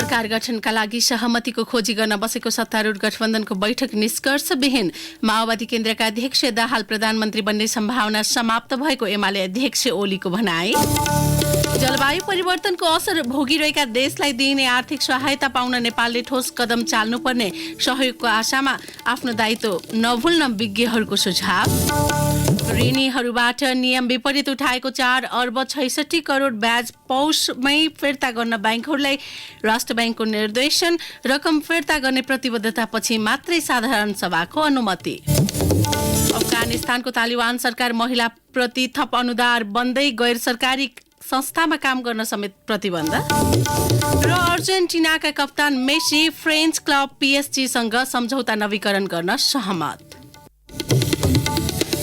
सरकार गठनका लागि सहमतिको खोजी गर्न बसेको सत्तारूढ गठबन्धनको बैठक निष्कर्षविहीन। माओवादी केन्द्रका अध्यक्ष दाहाल प्रधानमन्त्री बन्ने सम्भावना समाप्त भएको एमाले अध्यक्ष ओलीको भनाई। जलवायु परिवर्तनको असर भोगिरहेका देशलाई दिइने आर्थिक सहायता पाउन नेपालले ठोस कदम चाल्नुपर्ने सहयोगको आशामा आफ्नो दायित्व नभुल्न विज्ञहरूको सुझाव। ऋणीहरूबाट नियम विपरीत उठाएको 4 अर्ब 66 करोड ब्याज पौषमै फिर्ता गर्न बैंकहरूलाई राष्ट्र बैंकको निर्देशन। रकम फिर्ता गर्ने प्रतिबद्धतापछि मात्रै साधारण सभाको अनुमति। अफगानिस्तानको तालिबान सरकार महिला प्रति थप अनुदान बन्दै गैर सरकारी संस्थामा काम गर्न समेत प्रतिबन्ध। र अर्जेन्टिनाका कप्तान मेसी फ्रेन्च क्लब पीएसजीसँग सम्झौता नवीकरण गर्न सहमत।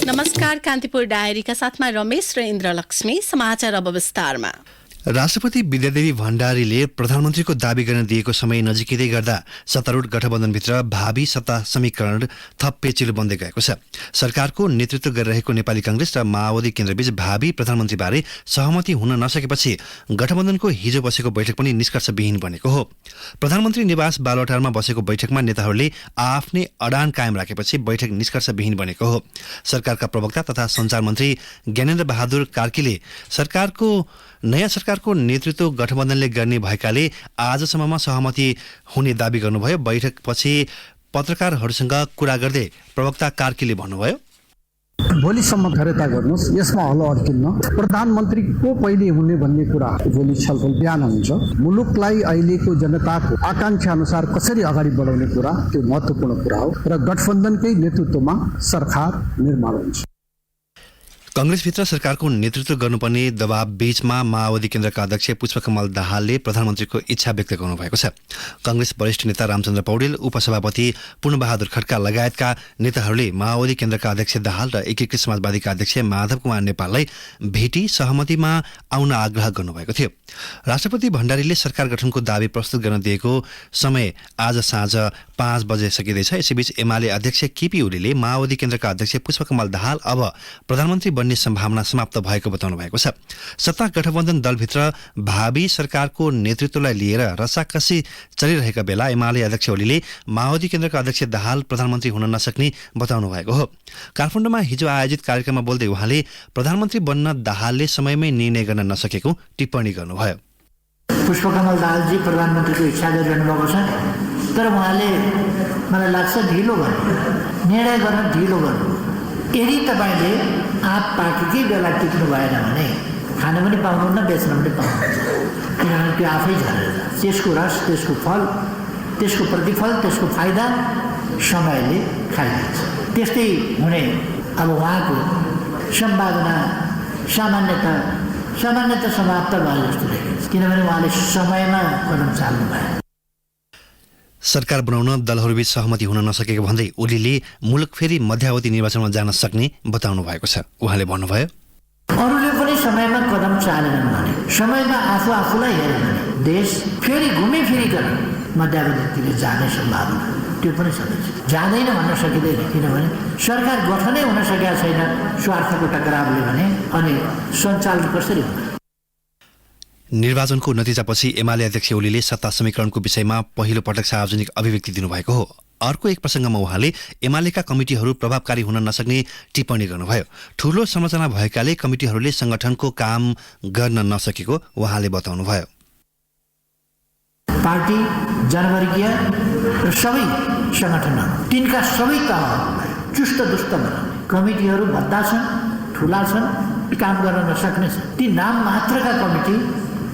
नमस्कार, कान्तिपुर डायरीका साथमा रमेश र इन्द्रलक्ष्मी। समाचार अब विस्तारमा। राष्ट्रपति विद्यादेवी भण्डारीले प्रधानमन्त्रीको दावी गर्न दिएको समय नजिकै गर्दा सत्तारूढ गठबन्धनभित्र भावी सत्ता समीकरण थप पेचिलो बन्दै गएको छ। सरकारको नेतृत्व गरिरहेको नेपाली कांग्रेस र माओवादी केन्द्रबीच भावी प्रधानमन्त्रीबारे सहमति हुन नसकेपछि गठबन्धनको हिजो बसेको बैठक पनि निष्कर्षविहीन बनेको हो। प्रधानमन्त्री निवास बालुवाटारमा बसेको बैठकमा नेताहरूले आफ्नै अडान कायम राखेपछि बैठक निष्कर्षविहीन बनेको हो। सरकारका प्रवक्ता तथा सञ्चार मन्त्री ज्ञानेन्द्र बहादुर कार्कीले नयाँ सरकारको नेतृत्व गठबन्धनले गर्ने भएकाले आजसम्ममा सहमति हुने दावी गर्नुभयो। बैठकपछि पत्रकारहरूसँग कुरा गर्दै प्रवक्ता कार्कीले भन्नुभयो, भोलिसम्म धैर्यता गर्नुहोस्, यसमा हलो अड्किन्न। प्रधानमन्त्री को पहिले हुने भन्ने कुरा भोलि छलफल बिहान हुन्छ। मुलुकलाई अहिलेको जनताको आकांक्षा अनुसार कसरी अगाडि बढाउने कुरा त्यो महत्त्वपूर्ण कुरा हो र गठबन्धनकै नेतृत्वमा सरकार निर्माण हुन्छ। कांग्रेसभित्र सरकारको नेतृत्व गर्नुपर्ने दबाव बीचमा माओवादी केन्द्रका अध्यक्ष पुष्पकमल दाहालले प्रधानमन्त्रीको इच्छा व्यक्त गर्नुभएको छ। कांग्रेस वरिष्ठ नेता रामचन्द्र पौडेल, उपसभापति पूर्णबहादुर खड्का लगायतका नेताहरूले माओवादी केन्द्रका अध्यक्ष दाहाल र एकीकृत समाजवादीका अध्यक्ष माधव कुमार नेपाललाई भेटी सहमतिमा आउन आग्रह गर्नुभएको थियो। राष्ट्रपति भण्डारीले सरकार गठनको दावी प्रस्तुत गर्न दिएको समय आज साँझ 5 बजे सकिँदैछ। यसैबीच एमाले अध्यक्ष केपी ओलीले माओवादी केन्द्रका अध्यक्ष पुष्पकमल दाहाल अब प्रधानमन्त्री बन्ने सम्भावना समाप्त भएको बताउनु भएको छ। सत्ता गठबन्धन दलभित्र भावी सरकारको नेतृत्वलाई लिएर रसाकसी चलिरहेका बेला एमाले अध्यक्ष ओलीले माओवादी केन्द्रका अध्यक्ष दाहाल प्रधानमन्त्री हुन नसक्ने बताउनु भएको हो। काठमाडौँमा हिजो आयोजित कार्यक्रममा बोल्दै उहाँले प्रधानमन्त्री बन्न दाहालले समयमै निर्णय गर्न नसकेको टिप्पणी गर्नुभयो। पुष्पकमल दाहालजी प्रधानमन्त्रीको इच्छा गरिरहनु भएको छ, तर उहाँले मलाई लाग्छ ढिलो गर्नु, निर्णय गर्न ढिलो गर्नु। यदि तपाईँले आप पार्टीकै बेला टिक्नु भएन भने खान पनि पाउनुहुन्न, बेच्न पनि पाउनुहुन्न, किनभने त्यो आफै झरेर जान्छ। त्यसको रस, त्यसको फल, त्यसको प्रतिफल, त्यसको फाइदा समयले खाइदिन्छ। त्यस्तै हुने अब उहाँको सम्भावना सामान्यतः समाप्त भयो जस्तो देखिन्छ, किनभने उहाँले समयमा कदम चाल्नु भयो। सरकार बनाउन दलहरूबीच सहमति हुन नसकेको भन्दै ओलीले मुलुक फेरि मध्यावधि निर्वाचनमा जान सक्ने बताउनु भएको छ। उहाँले भन्नुभयो, अरूले पनि समयमा कदम चालेनन् भने, समयमा आफूलाई हेऱ्यो भने देश फेरि घुमिफिरिकन मध्यावधितिर जाने सम्भावना त्यो पनि सकिन्छ। जाँदैन भन्न सकिँदैन, किनभने सरकार गठनै हुन सकेका छैन स्वार्थको टकरावले भने, अनि सञ्चालन कसरी हुन्छ। निर्वाचनको नतिजापछि एमाले अध्यक्ष ओलीले सत्ता समीकरणको विषयमा पहिलो पटक सार्वजनिक अभिव्यक्ति दिनुभएको हो। अर्को एक प्रसङ्गमा उहाँले एमालेका कमिटीहरू प्रभावकारी हुन नसक्ने टिप्पणी गर्नुभयो। ठूलो संरचना भएकाले कमिटीहरूले संगठनको काम गर्न नसकेको उहाँले बताउनुभयो। पार्टी, जनवर्गीय र सबै संगठनहरू, तिनका सबै तहहरूलाई चुस्त दुस्त बनाउने कमिटीहरू भद्दा छन्, ठुला छन्, काम गर्न नसक्ने छन्। ती नाम मात्रका कमिटी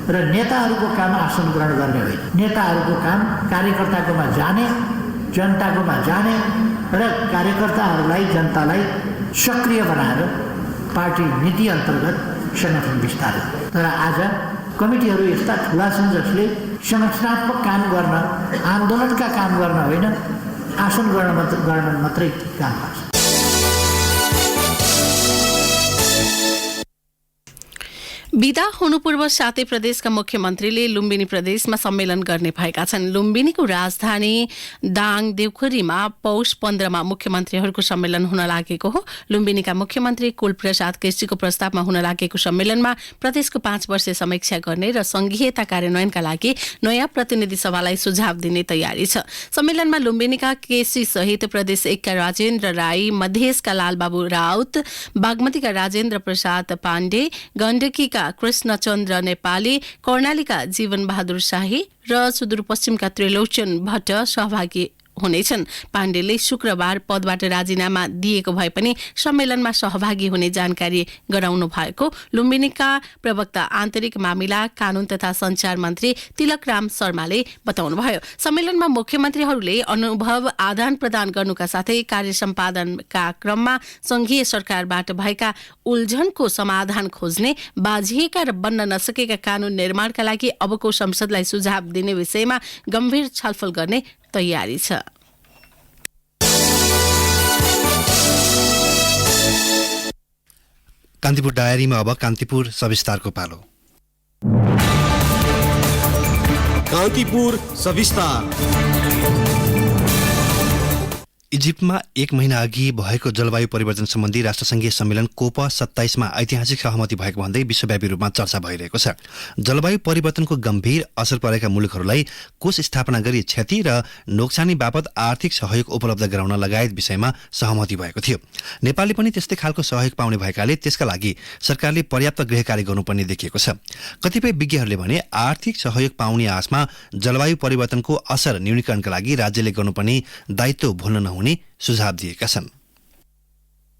र नेताहरूको काम आसन ग्रहण गर्ने होइन। नेताहरूको काम कार्यकर्ताकोमा जाने, जनताकोमा जाने र कार्यकर्ताहरूलाई, जनतालाई सक्रिय बनाएर पार्टी नीति अन्तर्गत संगठन विस्तार। तर आज कमिटीहरू यस्ता ठुला छन् जसले संगठनात्मक काम गर्न, आन्दोलनका काम गर्न होइन, आसन गर्न मात्रै काम गर्छ। विदा हुनु पूर्व 7 प्रदेशका मुख्यमन्त्रीले लुम्बिनी प्रदेशमा सम्मेलन गर्ने भएका छन्। लुम्बिनीको राजधानी दाङ देउखुरीमा पौष 15 मा मुख्यमन्त्रीहरूको सम्मेलन हुन लागेको हो। लुम्बिनीका मुख्यमन्त्री कुलप्रसाद केसीको प्रस्तावमा हुन लागेको सम्मेलनमा प्रदेशको 5 वर्षीय समीक्षा गर्ने र संघीयता कार्यान्वयनका लागि नयाँ प्रतिनिधि सभालाई सुझाव दिने तयारी छ। सम्मेलनमा लुम्बिनीका केसी सहित प्रदेश 1 का राजेन्द्र राई, मधेसका लालबाबु राउत, बागमतीका राजेन्द्र प्रसाद पाण्डे, गण्डकीका कृष्णचन्द्र नेपाली, कर्णालीका जीवन बहादुर शाही र सुदूरपश्चिमका त्रिलोचन भट्ट सहभागी हुनेछन्। पाण्डेले शुक्रबार पदबाट राजीनामा दिएको भए पनि सम्मेलनमा सहभागी हुने जानकारी गराउनु भएको लुम्बिनीका प्रवक्ता आन्तरिक मामिला, कानून तथा सञ्चार मन्त्री तिलकराम शर्माले बताउनुभयो। सम्मेलनमा मुख्यमन्त्रीहरूले अनुभव आदान प्रदान गर्नुका साथै कार्य सम्पादनका क्रममा संघीय सरकारबाट भएका उल्झनको समाधान खोज्ने, बाझिएका र बन्न नसकेका कानून निर्माणका लागि अबको संसदलाई सुझाव दिने विषयमा गम्भीर छलफल गर्ने तयारी छ। कान्तिपुर डायरीमा अब कान्तिपुर सविस्तारको पालो। कान्तिपुर सविस्तार। इजिप्टमा 1 महिना अघि भएको जलवायु परिवर्तन सम्बन्धी राष्ट्रसङ्घीय सम्मेलन कोप 27 मा ऐतिहासिक सहमति भएको भन्दै विश्वव्यापी रूपमा चर्चा भइरहेको छ। जलवायु परिवर्तनको गम्भीर असर परेका मुलुकहरूलाई कोष स्थापना गरी क्षति र नोक्सानी बापत आर्थिक सहयोग उपलब्ध गराउन लगायत विषयमा सहमति भएको थियो। नेपालले पनि त्यस्तै खालको सहयोग पाउने भएकाले त्यसका लागि सरकारले पर्याप्त गृह कार्य गर्नुपर्ने देखिएको छ। कतिपय विज्ञहरूले भने आर्थिक सहयोग पाउने आशमा जलवायु परिवर्तनको असर न्यूनीकरणका लागि राज्यले गर्नुपर्ने दायित्व भुल्न नहुने सुझाव दिएका छन्।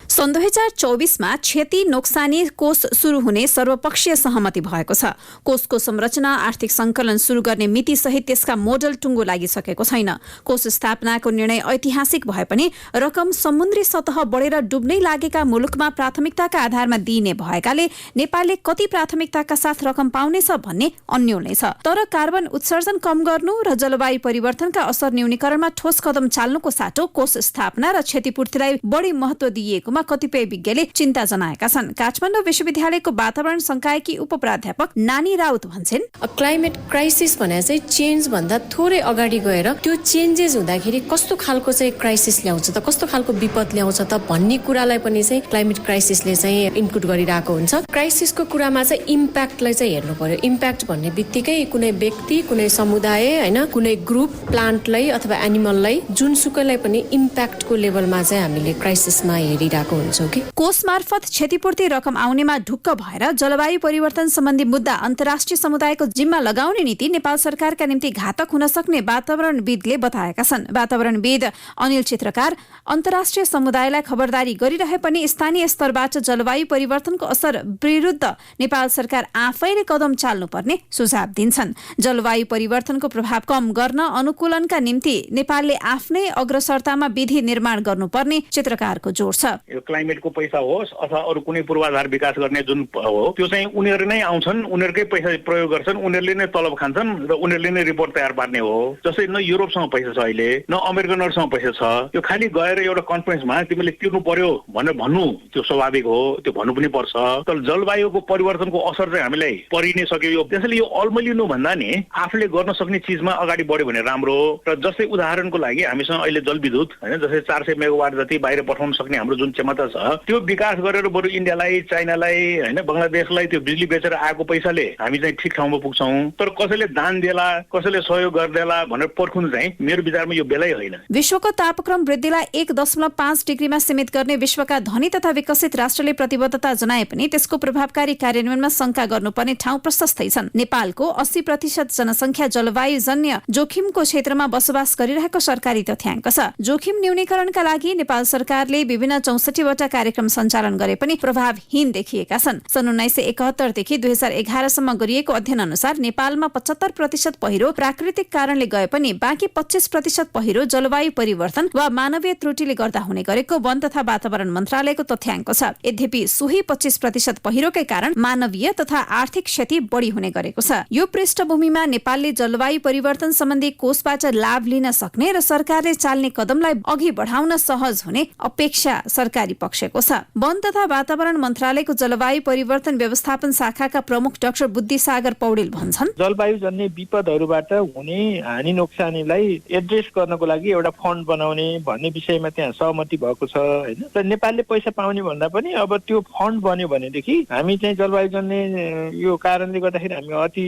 सन् 2024 मा क्षति नोक्सानी कोष सुरु हुने सर्वपक्षीय सहमति भएको छ। कोषको संरचना, आर्थिक संकलन सुरु गर्ने मिति सहित त्यसका मोडल टुङ्गो लागिसकेको छैन। कोष स्थापनाको निर्णय ऐतिहासिक भए पनि रकम समुद्री सतह बढेर डुब्नै लागेका मुलुकमा प्राथमिकताका आधारमा दिइने भएकाले नेपालले कति प्राथमिकताका साथ रकम पाउनेछ भन्ने अन्योल नै छ। तर कार्बन उत्सर्जन कम गर्नु र जलवायु परिवर्तनका असर न्यूनीकरणमा ठोस कदम चाल्नुको साटो कोष स्थापना र क्षतिपूर्तिलाई बढी महत्व दिइएकोमा कतिपय विज्ञले चिन्ता जनाएका छन्। काठमाडौँ विश्वविद्यालयको वातावरण संकायकी उपप्राध्यापक नानी राउत भन्छन्, क्लाइमेट क्राइसिस भने चाहिँ चेन्ज भन्दा थोरै अगाडि गएर त्यो चेन्जेस हुँदाखेरि कस्तो खालको चाहिँ क्राइसिस ल्याउँछ त, कस्तो खालको विपद ल्याउँछ त भन्ने कुरालाई पनि चाहिँ क्लाइमेट क्राइसिसले चाहिँ इन्क्लुड गरिरहेको हुन्छ। क्राइसिसको कुरामा चाहिँ इम्प्याक्टलाई चाहिँ हेर्नु पर्यो। इम्प्याक्ट भन्ने बित्तिकै कुनै व्यक्ति, कुनै समुदाय, हैन, कुनै ग्रुप, प्लान्टलाई अथवा एनिमललाई, जुनसुकैलाई पनि इम्प्याक्टको लेभलमा चाहिँ हामीले क्राइसिसमा हेरिरहेको हुन्छौँ कि। कोष मार्फत क्षतिपूर्ति रकम आउनेमा ढुक्क भएर जलवायु परिवर्तन सम्बन्धी मुद्दा अन्तर्राष्ट्रिय समुदायको जिम्मा लगाउने नीति नेपाल सरकारका निम्ति घातक हुन सक्ने वातावरणविदले बताएका छन्। वातावरणविद अनिल चित्रकार अन्तर्राष्ट्रिय समुदायलाई खबरदारी गरिरहे पनि स्थानीय स्तरबाट जलवायु परिवर्तनको असर विरुद्ध नेपाल सरकार आफैले कदम चाल्नुपर्ने सुझाव दिन्छन्। जलवायु परिवर्तनको प्रभाव कम गर्न अनुकूलनका निम्ति नेपालले आफ्नै अग्रसरतामा विधि निर्माण गर्नुपर्ने चित्रकारको जोड छ। यो क्लाइमेटको पैसा होस् अथवा अरू कुनै पूर्वाधार विकास गर्ने जुन हो त्यो चाहिँ उनीहरू नै आउँछन्, उनीहरूकै पैसा प्रयोग गर्छन्, उनीहरूले नै तलब खान्छन् र उनीहरूले नै रिपोर्ट तयार पार्ने हो। जस्तै न युरोपसँग पैसा छ अहिले, न अमेरिकनहरूसँग पैसा छ। यो खालि गएर एउटा कन्फरेन्समा तिमीले तिर्नु पर्यो भनेर भन्नु त्यो स्वाभाविक हो, त्यो भन्नु पनि पर्छ। तर जलवायुको परिवर्तनको असर चाहिँ हामीलाई परि नै सक्यो। त्यसैले यो अल्मलिनु भन्दा नि आफूले गर्न सक्ने चिजमा अगाडि बढ्यो भने राम्रो। र जस्तै उदाहरणको लागि हामीसँग अहिले जलविद्युत हैन, जस्तै 400 मेगावाट जति बाहिर पठाउन सक्ने हाम्रो जुन क्षमता छ त्यो विकास गरेर बरु इन्डियालाई, चाइनालाई, हैन, बंगलादेशलाई त्यो बिजुली बेचेर आएको पैसाले हामी चाहिँ ठिक ठाउँमा पुग्छौँ। तर कसैले दान देला, कसैले सहयोग गर्देला भनेर पर्खुनु चाहिँ मेरो विचारमा यो बेलै होइन। विश्वको तापक्रम वृद्धिलाई 1.5 डिग्रीमा सीमित गर्ने विश्वका धनी तथा विकसित राष्ट्रले प्रतिबद्धता जनाए पनि त्यसको प्रभावकारी कार्यान्वयनमा शंका गर्नुपर्ने ठाउँ प्रशस्तै छन्। नेपालको 80% जनसंख्या जलवायुजन्य जोखिमको क्षेत्रमा बसोबास गरिरहेको सरकारी तथ्याङ्क छ। जोखिम न्यूनीकरणका लागि नेपाल सरकारले विभिन्न 64 वटा कार्यक्रम सञ्चालन गरे पनि प्रभावहीन देखिएका छन्। सन् 1971 देखि 2011 सम्म गरिएको अध्ययन अनुसार नेपालमा 75% पहिरो प्राकृतिक कारणले गए पनि बाँकी 25% पहिरो जलवायु परिवर्तन वा मानवीय त्रुटिले गर्दा हुने गरेको वन तथा वातावरण मन्त्रालयको तथ्याङ्क छ। यद्यपि सोही 25% पहिरोकै कारण मानवीय तथा आर्थिक क्षति बढी हुने गरेको छ। यो पृष्ठभूमिमा नेपालले जलवायु परिवर्तन सम्बन्धी कोषबाट लाभ लिन सक्ने र सरकारले चाल्ने कदमलाई अघि बढाउन सहज हुने अपेक्षा सरकार सरकारी पक्षको छ। वन तथा वातावरण मन्त्रालयको जलवायु परिवर्तन व्यवस्थापन शाखाका प्रमुख डाक्टर बुद्धिसागर पौडेल भन्छन्, जलवायुजन्य विपदहरूबाट हुने हानि नोक्सानीलाई एड्रेस गर्नको लागि एउटा फन्ड बनाउने भन्ने विषयमा त्यहाँ सहमति भएको छ हैन। र नेपालले पैसा पाउने भन्दा पनि अब त्यो फन्ड बन्यो भनेदेखि हामी चाहिँ जलवायुजन्य यो कारणले गर्दाखेरि हामी अति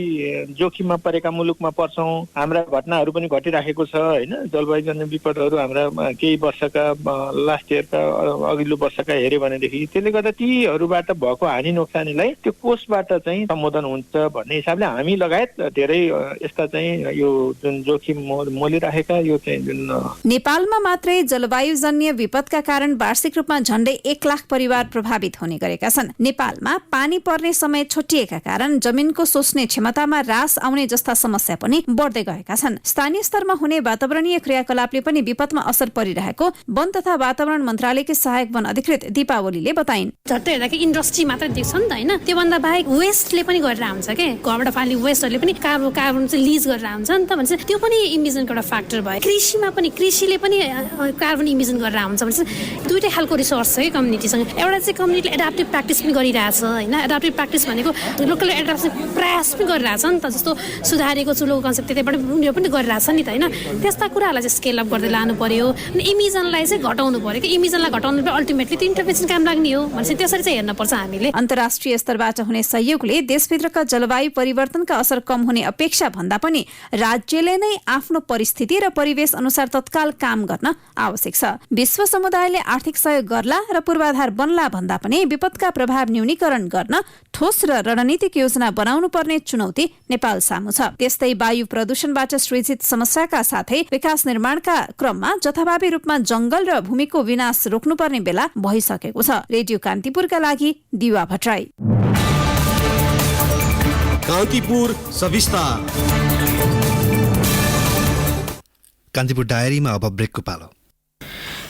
जोखिममा परेका मुलुकमा पर्छौं। हाम्रा घटनाहरू पनि घटिराखेको छ हैन। जलवायुजन्य विपदहरू हाम्रा केही वर्षका लास्ट इयरका अघिल्लो वर्षका हेर्यो भनेदेखि त्यसले गर्दा तीहरूबाट भएको हानि नोक्सानीलाई त्यो कोषबाट चाहिँ सम्बोधन हुन्छ भन्ने हिसाबले हामी लगायत धेरै यस्ता चाहिँ यो जुन जोखिम मोलिराखेका यो चाहिँ जुन नेपालमा मात्रै जलवायुजन्य विपदका कारण वार्षिक रूपमा झण्डै 1 लाख परिवार प्रभावित हुने गरेका छन्। नेपालमा पानी पर्ने समय छुट्टिएका कारण जमिनको सोच्ने क्षमतामा ह्रास आउने जस्ता समस्या पनि बढ्दै गएका छन्। स्थानीय स्तरमा हुने वातावरणीय क्रियाकलापले पनि विपदमा असर परिरहेको वन तथा वातावरण मन्त्रालयकी सहायक वन अधिकृत दीपावलीले बताइन्। झट्टै हेर्दा इन्डस्ट्री मात्रै देख्छ नि त हैन। त्योभन्दा बाहेक वेस्टले पनि गरेर हुन्छ के, घरबाट फाल्ने वेस्टहरूले पनि कार्बन चाहिँ लिज गरेर हुन्छ नि त भन्छ। त्यो पनि इमिजनको एउटा फ्याक्टर भयो। कृषिमा पनि कृषिले पनि कार्बन इमिजन गरेर हुन्छ भन्छ। दुईटै खालको रिसोर्स छ कि कम्युनिटीसँग। एउटा चाहिँ कम्युनिटीले एडाप्टिभ प्र्याक्टिस पनि गरिरहेछ हैन। एडाप्टिभ प्र्याक्टिस भनेको लोकल एडाप्टिभ प्रयास पनि गरिरहेछ नि त। जस्तो सुधारेको चुलोको कन्सेप्ट त्यतैबाट उनीहरू पनि गरिरहेछ नि त हैन। त्यस्ता कुराहरूलाई चाहिँ स्केल अप गर्दै लानु पर्यो। अनि इमिजनलाई चाहिँ घटाउनु पर्यो कि इमिजनलाई घटाउनु अल्टिमेटली त्यो इन्टरभेन्सन काम लाग्ने हो भनेपछि त्यसरी चाहिँ हेर्न पर्छ हामीले। अन्तर्राष्ट्रिय स्तरबाट हुने सहयोगले देशभित्रका जलवायु परिवर्तनका असर कम हुने अपेक्षा भन्दा पनि राज्यले नै आफ्नो परिस्थिति र परिवेश अनुसार तत्काल काम गर्न आवश्यक छ। विश्व समुदायले आर्थिक सहयोग गर्ला र पूर्वाधार बन्ला भन्दा पनि विपदका प्रभाव न्यूनीकरण गर्न ठोस र रणनीतिक योजना बनाउनु पर्ने चुनौती नेपाल सामु छ। त्यस्तै वायु प्रदूषणबाट सृजित समस्याका साथै विकास निर्माणका क्रममा जथाभावी रूपमा जंगल र भूमिको विनाश रोक्नुपर्ने बेला भइसकेको छ। रेडियो कान्तिपुरका लागि दिवा भट्टराई। कान्तिपुर सविस्तार। कान्तिपुर डायरीमा अब ब्रेकको पालो।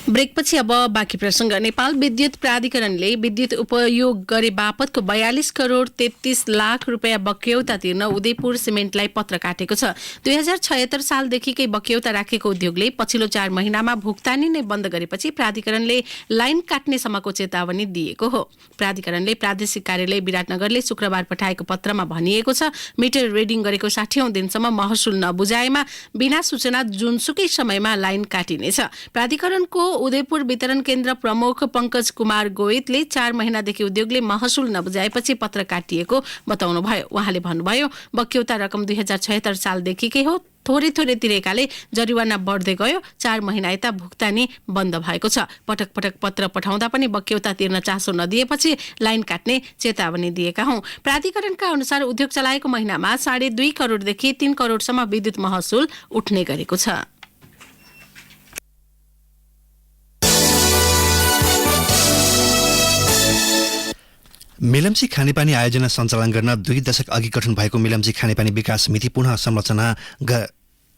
ब्रेकपछि अब बाँकी प्रसङ्ग। नेपाल विद्युत प्राधिकरणले विद्युत उपयोग गरे बापतको 42 करोड 33 लाख रुपियाँ बक्यौता तिर्न उदयपुर सिमेन्टलाई पत्र काटेको छ। 2076 सालदेखिकै बक्यौता राखेको उद्योगले पछिल्लो 4 महिनामा भुक्तानी नै बन्द गरेपछि प्राधिकरणले लाइन काट्ने सम्मको चेतावनी दिएको हो। प्राधिकरणले प्रादेशिक कार्यालय विराटनगरले शुक्रबार पठाएको पत्रमा भनिएको छ, मिटर रिडिङ गरेको 60औं दिनसम्म महसुल नबुझाएमा बिना सूचना जुनसुकै समयमा लाइन काटिनेछ। प्राधिकरणको उदयपुर वितरण केन्द्र प्रमुख पंकज कुमार गोयतले 4 महिनादेखि उद्योगले महसुल नबुझाएपछि पत्र काटिएको बताउनुभयो। उहाँले भन्नुभयो, बक्यौता रकम 2076 सालदेखिकै हो। थोरै थोरै तिरेकाले जरिवाना बढ्दै गयो। 4 महिना यता भुक्तानी बन्द भएको छ। पटक पटक पत्र पठाउँदा पनि बक्यौता तिर्न चासो नदिएपछि लाइन काट्ने चेतावनी दिएका हौं। प्राधिकरणका अनुसार उद्योग चलाएको महिनामा 2.5 करोडदेखि 3 करोडसम्म विद्युत महसुल उठ्ने गरेको छ। मेलम्ची खानेपानी आयोजना सञ्चालन गर्न 2 दशक अघि गठन भएको मेलम्ची खानेपानी विकास समिति पुनः संरचना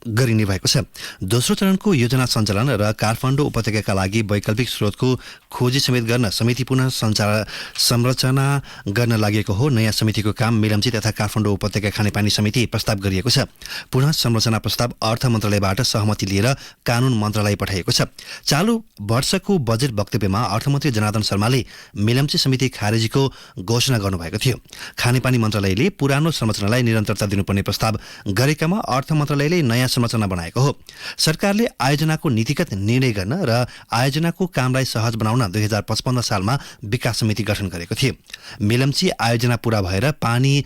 गरिने भएको छ। दोस्रो चरणको योजना सञ्चालन र काठमाडौँ उपत्यकाका लागि वैकल्पिक स्रोतको खोजी समेत गर्न समिति पुनः संरचना गर्न लागेको हो। नयाँ समितिको काम मेलम्ची तथा काठमाडौँ उपत्यका खानेपानी समिति प्रस्ताव गरिएको छ। पुनः संरचना प्रस्ताव अर्थ मन्त्रालयबाट सहमति लिएर कानून मन्त्रालय पठाइएको छ। चालू वर्षको बजेट वक्तव्यमा अर्थमन्त्री जनार्दन शर्माले मेलम्ची समिति खारेजीको घोषणा गर्नुभएको थियो। खानेपानी मन्त्रालयले पुरानो संरचनालाई निरन्तरता दिनुपर्ने प्रस्ताव गरेकामा अर्थ मन्त्रालयले नयाँ संरचना बनाएको हो। सरकारले आयोजनाको नीतिगत निर्णय गर्न र आयोजनाको कामलाई सहज बनाउन 2055 सालमा विकास समिति गठन गरेको थियो। मेलम्ची आयोजना पूरा भएर पानी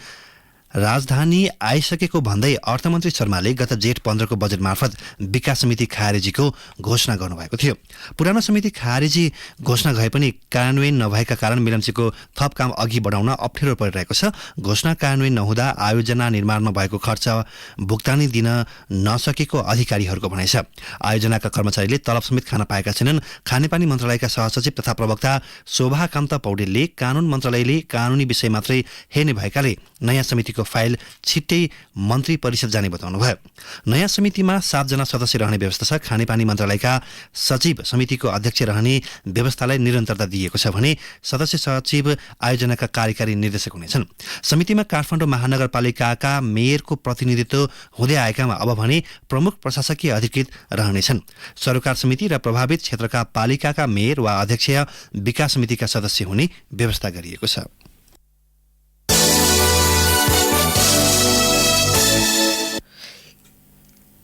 राजधानी आइसकेको भन्दै अर्थमन्त्री शर्माले गत जेठ 15 को बजेट मार्फत विकास समिति खारेजीको घोषणा गर्नुभएको थियो। पुरानो समिति खारेजी घोषणा गए पनि कार्यान्वयन नभएका कारण मेलम्चीको थप काम अघि बढाउन अप्ठ्यारो परिरहेको छ। घोषणा कार्यान्वयन नहुँदा आयोजना निर्माणमा भएको खर्च भुक्तानी दिन नसकेको अधिकारीहरूको भनाइ छ। आयोजनाका कर्मचारीले तलब समेत खान पाएका छैनन्। खानेपानी मन्त्रालयका सहसचिव तथा प्रवक्ता शोभाकान्त पौडेलले कानून मन्त्रालयले कानूनी विषय मात्रै हेर्ने भएकाले नयाँ समितिको समितिको फाइल छिट्टै मन्त्री परिषद जाने बताउनुभयो। नयाँ समितिमा 7 जना सदस्य रहने व्यवस्था छ। खानेपानी मन्त्रालयका सचिव समितिको अध्यक्ष रहने व्यवस्थालाई निरन्तरता दिएको छ भने सदस्य सचिव आयोजनाका कार्यकारी निर्देशक हुनेछन्। समितिमा काठमाडौँ महानगरपालिकाका मेयरको प्रतिनिधित्व हुँदै आएकामा अब भने प्रमुख प्रशासकीय अधिकृत रहनेछन्। सरोकार समिति र प्रभावित क्षेत्रका पालिकाका मेयर वा अध्यक्ष विकास समितिका सदस्य हुने व्यवस्था गरिएको छ।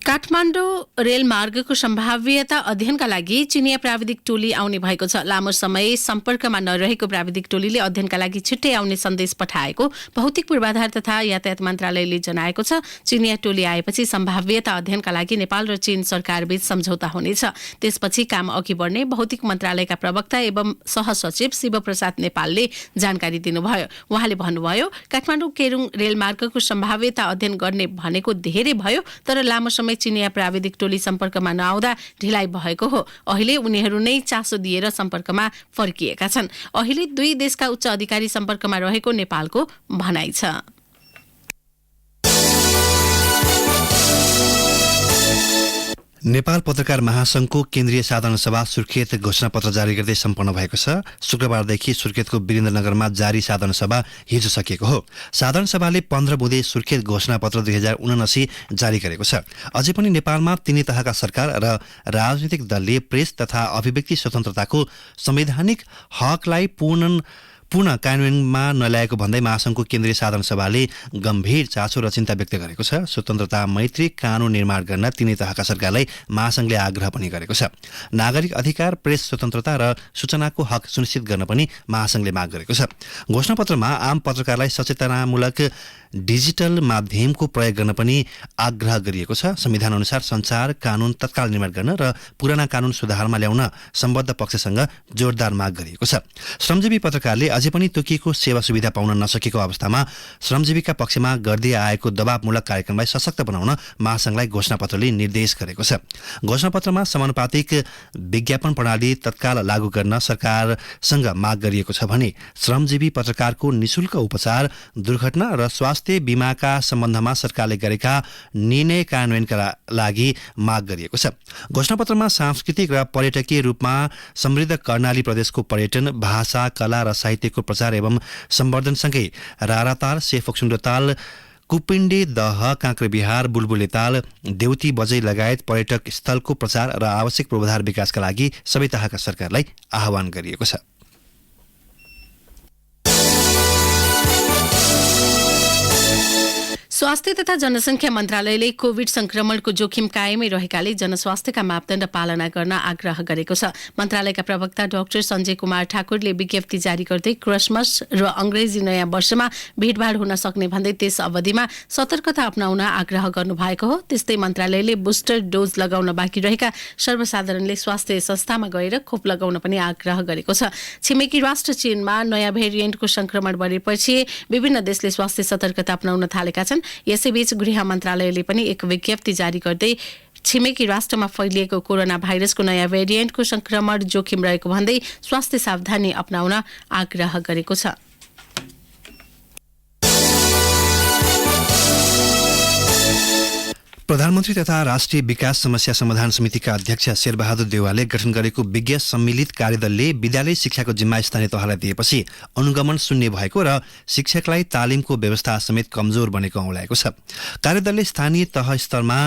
काठमाडौँ रेलमार्गको सम्भाव्यता अध्ययनका लागि चिनिया प्राविधिक टोली आउने भएको छ। लामो समय सम्पर्कमा नरहेको प्राविधिक टोलीले अध्ययनका लागि छिट्टै आउने सन्देश पठाएको भौतिक पूर्वाधार तथा यातायात मन्त्रालयले जनाएको छ। चिनिया टोली आएपछि सम्भाव्यता अध्ययनका लागि नेपाल र चीन सरकारबीच सम्झौता हुनेछ। त्यसपछि काम अघि बढ्ने भौतिक मन्त्रालयका प्रवक्ता एवं सहसचिव शिवप्रसाद नेपालले जानकारी दिनुभयो। उहाँले भन्नुभयो, काठमाडौँ केरुङ रेलमार्गको सम्भाव्यता अध्ययन गर्ने भनेको धेरै भयो, तर लामो समय चिनिया प्राविधिक टोली सम्पर्कमा नआउँदा ढिलाइ भएको हो। अहिले उनीहरू नै चासो दिएर सम्पर्कमा फर्किएका छन्। अहिले दुई देशका उच्च अधिकारी सम्पर्कमा रहेको नेपालको भनाइ छ। नेपाल पत्रकार महासंघको केन्द्रीय साधारण सभा सुर्खेत घोषणापत्र जारी गर्दै सम्पन्न भएको छ। शुक्रबारदेखि सुर्खेतको वीरेन्द्रनगरमा जारी साधारण सभा हिजो सकिएको हो। साधारण सभाले 15 बुँदे सुर्खेत घोषणापत्र 2079 जारी गरेको छ। अझै पनि नेपालमा 3 तहका सरकार र राजनीतिक दलले प्रेस तथा अभिव्यक्ति स्वतन्त्रताको संवैधानिक हकलाई पूर्ण कार्यान्वयनमा नल्याएको भन्दै महासंघको केन्द्रीय साधारण सभाले गम्भीर चासो र चिन्ता व्यक्त गरेको छ। स्वतन्त्रता मैत्री कानून निर्माण गर्न 3 तहका सरकारलाई महासंघले आग्रह पनि गरेको छ। नागरिक अधिकार, प्रेस स्वतन्त्रता र सूचनाको हक सुनिश्चित गर्न पनि महासंघले माग गरेको छ। घोषणापत्रमा आम पत्रकारलाई सचेतनामूलक डिजिटल माध्यमको प्रयोग गर्न पनि आग्रह गरिएको छ। संविधान अनुसार सञ्चार कानून तत्काल निर्माण गर्न र पुराना कानून सुधारमा ल्याउन सम्बद्ध पक्षसँग जोरदार माग गरिएको छ। श्रमजीवी पत्रकारले अझै पनि तोकिएको सेवा सुविधा पाउन नसकेको अवस्थामा श्रमजीवीका पक्षमा गर्दै आएको दबावमूलक कार्यक्रमलाई सशक्त बनाउन महासंघलाई घोषणापत्रले निर्देश गरेको छ। घोषणापत्रमा समानुपातिक विज्ञापन प्रणाली तत्काल लागू गर्न सरकारसँग माग गरिएको छ भने श्रमजीवी पत्रकारको निशुल्क उपचार, दुर्घटना र स्वास्थ्य बीमाका सम्बन्धमा सरकारले गरेका निर्णय कार्यान्वयनका लागि माग गरिएको छ। घोषणापत्रमा सांस्कृतिक र पर्यटकीय रूपमा समृद्ध कर्णाली प्रदेशको पर्यटन, भाषा, कला र साहित्यको प्रचार एवं सम्वर्धनसँगै राराताल, सेफोक्सुण्डो ताल, कुपिण्डे दह, काँक्रेबिहार, बुलबुले ताल, देउती बजै लगायत पर्यटक स्थलको प्रचार र आवश्यक पूर्वाधार विकासका लागि सबै तहका सरकारलाई आह्वान गरिएको छ। स्वास्थ्य तथा जनसंख्या मन्त्रालयले कोभिड संक्रमणको जोखिम कायमै रहेकाले जनस्वास्थ्यका मापदण्ड पालना गर्न आग्रह गरेको छ। मन्त्रालयका प्रवक्ता डाक्टर सञ्जय कुमार ठाकुरले विज्ञप्ति जारी गर्दै क्रिसमस र अंग्रेजी नयाँ वर्षमा भीडभाड हुन सक्ने भन्दै त्यस अवधिमा सतर्कता अपनाउन आग्रह गर्नुभएको हो। त्यस्तै मन्त्रालयले बुस्टर डोज लगाउन बाँकी रहेका सर्वसाधारणले स्वास्थ्य संस्थामा गएर खोप लगाउन पनि आग्रह गरेको छ। छिमेकी राष्ट्र चीनमा नयाँ भेरिएन्टको संक्रमण बढेपछि विभिन्न देशले स्वास्थ्य सतर्कता अपनाउन थालेका छन्। यसैबीच गृह मन्त्रालयले पनि एक विज्ञप्ति जारी गर्दै छिमेकी राष्ट्रमा फैलिएको कोरोना भाइरसको नयाँ भेरिएन्टको संक्रमण जोखिम रहेको भन्दै स्वास्थ्य सावधानी अपनाउन आग्रह गरेको छ। प्रधानमन्त्री तथा राष्ट्रिय विकास समस्या समाधान समितिका अध्यक्ष शेरबहादुर देउवाले गठन गरेको विज्ञ सम्मिलित कार्यदलले विद्यालय शिक्षाको जिम्मा स्थानीय तहलाई दिएपछि अनुगमन शून्य भएको र शिक्षकलाई तालिमको व्यवस्था समेत कमजोर बनेको औँल्याएको छ। कार्यदलले स्थानीय तह स्तरमा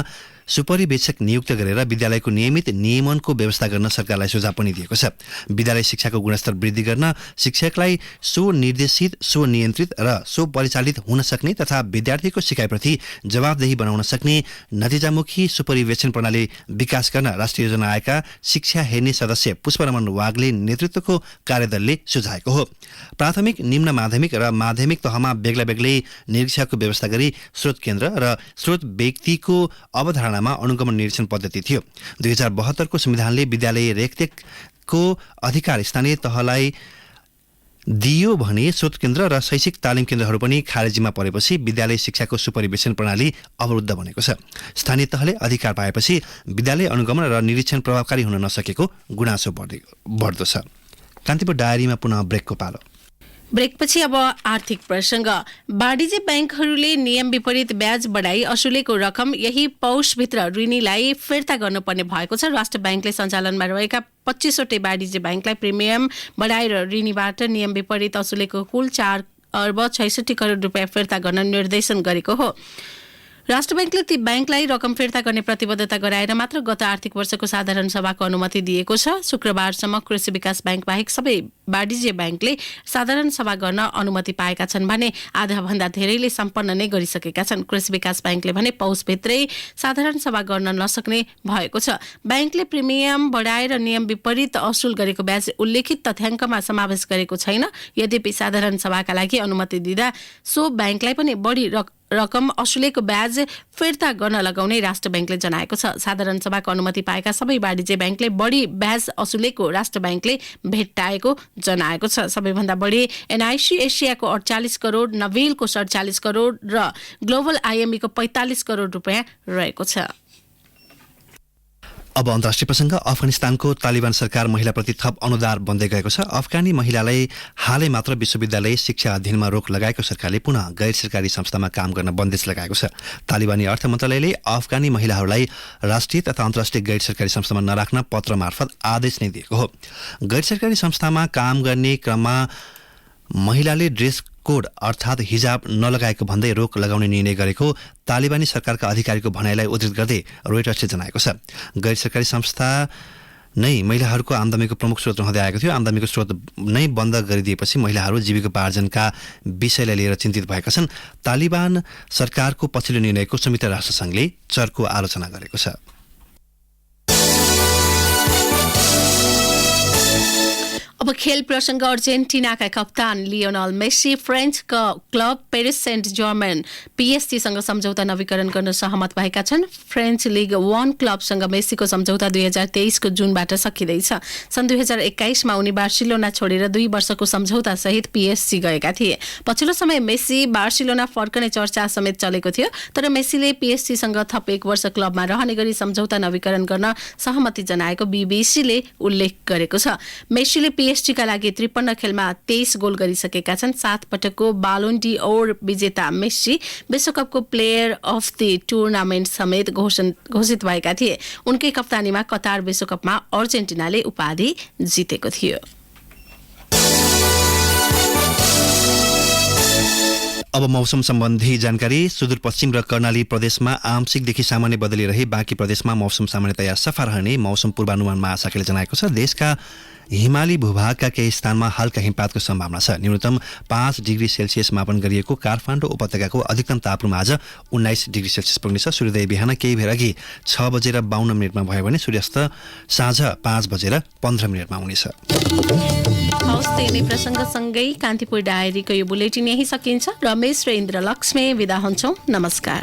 सुपरिवेक्षक नियुक्त गरेर विद्यालयको नियमित नियमनको व्यवस्था गर्न सरकारलाई सुझाव पनि दिएको छ। विद्यालय शिक्षाको गुणस्तर वृद्धि गर्न शिक्षकलाई स्वनिर्देशित, स्वनियन्त्रित र स्वपरिचालित हुन सक्ने तथा विद्यार्थीको सिकाइप्रति जवाबदेही बनाउन सक्ने नतिजामुखी सुपरिवेक्षण प्रणाली विकास गर्न राष्ट्रिय योजना आयोगका शिक्षा हेर्ने सदस्य पुष्परमण वागले नेतृत्वको कार्यदलले सुझाएको हो। प्राथमिक, निम्न माध्यमिक र माध्यमिक तहमा बेग्ला बेग्लै निरीक्षकको व्यवस्था गरी स्रोत केन्द्र र स्रोत व्यक्तिको अवधारणा अनुगमन निरीक्षण पद्धति थियो। 2072 को संविधानले विद्यालय रेखदेखको अधिकार स्थानीय तहलाई दियो भने स्रोत केन्द्र र शैक्षिक तालिम केन्द्रहरू पनि खारेजीमा परेपछि विद्यालय शिक्षाको सुपरिवेक्षण प्रणाली अवरुद्ध बनेको छ। स्थानीय तहले अधिकार पाएपछि विद्यालय अनुगमन र निरीक्षण प्रभावकारी हुन नसकेको गुनासो बढ्दो छ। कान्तिपुर डायरीमा पुनः ब्रेकको पालो। ब्रेकपछि अब आर्थिक प्रसङ्ग। वाणिज्य ब्याङ्कहरूले नियम विपरीत ब्याज बढाई असुलेको रकम यही पौषभित्र ऋणीलाई फिर्ता गर्नुपर्ने भएको छ। राष्ट्र ब्याङ्कले सञ्चालनमा रहेका 25वटै वाणिज्य ब्याङ्कलाई प्रिमियम बढाएर ऋणीबाट नियम विपरीत असुलेको कुल 4 अर्ब 66 करोड रुपियाँ फिर्ता गर्न निर्देशन गरेको हो। राष्ट्र ब्याङ्कले ती ब्याङ्कलाई रकम फिर्ता गर्ने प्रतिबद्धता गराएर मात्र गत आर्थिक वर्षको साधारण सभाको अनुमति दिएको छ। शुक्रबारसम्म कृषि विकास ब्याङ्क बाहेक सबै वाणिज्य ब्याङ्कले साधारण सभा गर्न अनुमति पाएका छन् भने आधाभन्दा धेरैले सम्पन्न नै गरिसकेका छन्। कृषि विकास ब्याङ्कले भने पौषभित्रै साधारण सभा गर्न नसक्ने भएको छ। ब्याङ्कले प्रिमियम बढाएर नियम विपरीत असुल गरेको ब्याज उल्लेखित तथ्याङ्कमा समावेश गरेको छैन। यद्यपि साधारण सभाका लागि अनुमति दिँदा सो ब्याङ्कलाई पनि बढी रकम असुलेको ब्याज फिर्ता गर्न लगाउने राष्ट्र ब्याङ्कले जनाएको छ। साधारण सभाको अनुमति पाएका सबै वाणिज्य ब्याङ्कले बढी ब्याज असुलेको राष्ट्र ब्याङ्कले भेट्टाएको जनाएको छ। सबैभन्दा बढी एनआइसी एसियाको 48 करोड, नवेलको 47 करोड र ग्लोबल आइएमई को 45 करोड रुपियाँ रहेको छ। अब अन्तर्राष्ट्रिय प्रसङ्ग। अफगानिस्तानको तालिबान सरकार महिलाप्रति थप अनुदार बन्दै गएको छ। अफगानी महिलालाई हालै मात्र विश्वविद्यालय शिक्षा अध्ययनमा रोक लगाएको सरकारले पुनः गैर सरकारी संस्थामा काम गर्न बन्देज लगाएको छ। तालिबानी अर्थ मन्त्रालयले अफगानी महिलाहरूलाई राष्ट्रिय तथा अन्तर्राष्ट्रिय गैर सरकारी संस्थामा नराख्न पत्र मार्फत आदेश नै दिएको हो। गैर सरकारी संस्थामा काम गर्ने क्रममा महिलाले ड्रेस कोड अर्थात् हिजाब नलगाएको भन्दै रोक लगाउने निर्णय गरेको तालिबानी सरकारका अधिकारीको भनाइलाई उद्धृत गर्दै रोइटर्सले जनाएको छ। गैर सरकारी संस्था नै महिलाहरूको आमदामीको प्रमुख स्रोत रहँदै आएको थियो। आमदामीको स्रोत नै बन्द गरिदिएपछि महिलाहरू जीविकोपार्जनका विषयलाई लिएर चिन्तित भएका छन्। तालिबान सरकारको पछिल्लो निर्णयको संयुक्त राष्ट्रसङ्घले चर्को आलोचना गरेको छ। अब खेल प्रसङ्ग। अर्जेन्टिनाका कप्तान Lionel Messi French club Paris Saint Germain पीएसजीसँग सम्झौता नवीकरण गर्न सहमत भएका छन्। फ्रेन्च लिग 1 क्लबसँग मेसीको सम्झौता 2023 को जुनबाट सकिँदैछ। सन् 2021 मा उनी बार्सिलोना छोडेर 2 वर्षको सम्झौता सहित पीएसजी गएका थिए। पछिल्लो समय मेसी बार्सिलोना फर्कने चर्चा समेत चलेको थियो। तर मेसीले पीएसजीसँग थप 1 वर्ष क्लबमा रहने गरी सम्झौता नवीकरण गर्न सहमति जनाएको बीबीसीले उल्लेख गरेको छ। मेसीले पीएसजीका लागि 53 खेलमा 23 गोल गरिसकेका छन्। 7 पटकको बालोन डी ओर विजेता मेसी विश्वकपको प्लेयर अफ द टुर्नामेन्ट समेत घोषित भएका थिए। उनकै कप्तानीमा कतार विश्वकपमा अर्जेन्टिनाले उपाधि जितेको थियो। अब मौसम सम्बन्धी जानकारी। सुदूरपश्चिम र कर्णाली प्रदेशमा आंशिकदेखि सामान्य बदली रही बाँकी प्रदेशमा मौसम सामान्यतया सफा रहने मौसम पूर्वानुमान महाशाखाले जनाएको छ। देशका हिमाली भूभागका केही स्थानमा हल्का हिमपातको सम्भावना छ। न्यूनतम 5 डिग्री सेल्सियस मापन गरिएको काठमाडौँ उपत्यकाको अधिकतम तापक्रम आज 19 डिग्री सेल्सियस पुग्नेछ। सूर्योदय बिहान केही बेर अघि 6:52 भयो भने सूर्यास्त साँझ 5:15 हुनेछ। हौस् प्रसङ्गसँगै कान्तिपुर डायरीको यो बुलेटिन यही सकिन्छ। रमेश र इन्द्र लक्ष्मी विदा हुन्छौँ। नमस्कार।